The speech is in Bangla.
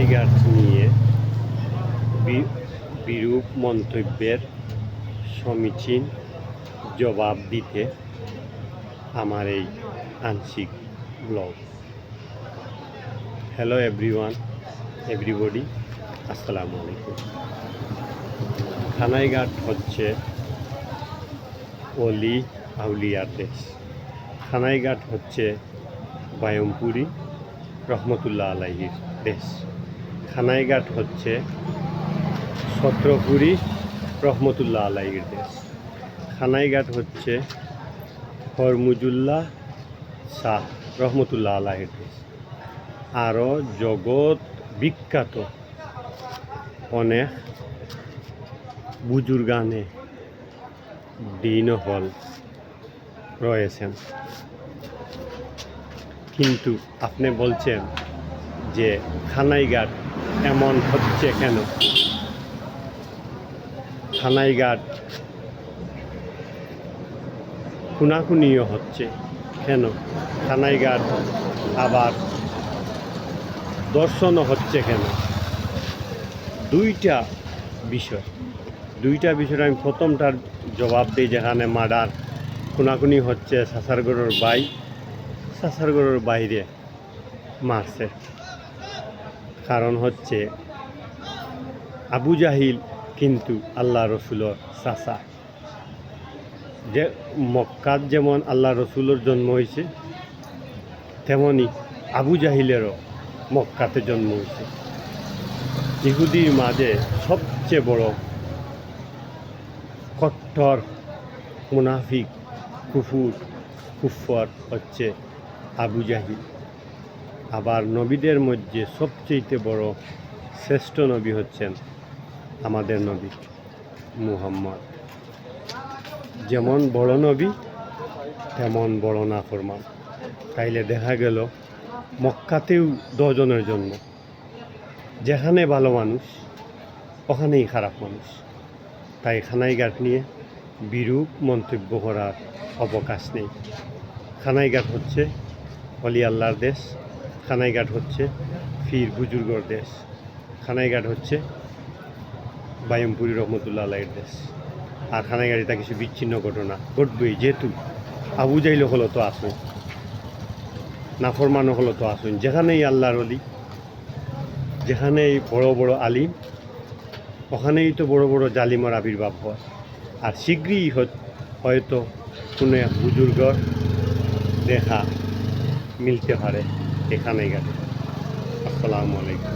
থানাইঘাট নিয়ে বিরূপ মন্তব্যের সমীচীন জবাব দিতে আমার এই আংশিক ব্লগ। হ্যালো এভরিবডি, আসসালামু আলাইকুম। থানাইঘাট হচ্ছে অলি আউলিয়ার দেশ। থানাইঘাট হচ্ছে বায়মপুরী রহমতুল্লাহ আলাইহির দেশ। থানাইঘাট হচ্ছে ছত্রপুরী রহমতুল্লাহ আলাইহির দেশ। থানাইঘাট হচ্ছে হরমুজুল্লাহ শাহ রহমতুল্লাহ আলাইহির দেশ। আরও জগৎ বিখ্যাত অনেক বুজুর্গানে দিন হল রয়েছেন। কিন্তু আপনি বলছেন যে থানাইঘাট এমন হচ্ছে কেন? থানাইঘাট খুনাখুনিও হচ্ছে কেন? থানাইঘাট আবার দর্শনও হচ্ছে কেন? দুইটা বিষয় আমি প্রথমটার জবাব দিই। যেখানে মার্ডার খুনাখুনি হচ্ছে, সাসারগড়ের বাইরে মারছে। কারণ হচ্ছে আবু জাহিল কিন্তু আল্লাহ রসুলের চাচা। যে মক্কাত যেমন আল্লাহ রসুলের জন্ম হয়েছে, তেমনি আবু জাহিলেরও মক্কাতে জন্ম হয়েছে। ইহুদির মাঝে সবচেয়ে বড় কট্টর মুনাফিক কুফর হচ্ছে আবু জাহিল। আবার নবীদের মধ্যে সবচেয়ে বড় শ্রেষ্ঠ নবী হচ্ছেন আমাদের নবী মুহাম্মদ। যেমন বড় নবী তেমন বড় নাফরমান। তাইলে দেখা গেল মক্কাতেও 10 জনের জন্ম। যেখানে ভালো মানুষ ওখানেই খারাপ মানুষ। তাই থানাইঘাট নিয়ে বিরূপ মন্তব্য করার অবকাশ নেই। থানাইঘাট হচ্ছে অলি আল্লাহর দেশ। থানাইঘাট হচ্ছে পীর বুজুর্গর দেশ। থানাইঘাট হচ্ছে বায়মপুরী রহমতুল্লাহ আলাইহির দেশ। আর থানাইঘাটিতে কিছু বিচ্ছিন্ন ঘটনা ঘটবেই, যেহেতু আবু জাহিল হলো তো আসুন, নাফরমানও হলো তো আসুন। যেখানেই আল্লাহর অলি, যেখানেই বড় বড় আলিম, ওখানেই তো বড় বড় জালিমার আবির্ভাব হয়। আর শীঘ্রই হয়তো কোনো এক বুজুর্গর দেখা মিলতে পারে এখানে গেলে। আসসালামু আলাইকুম।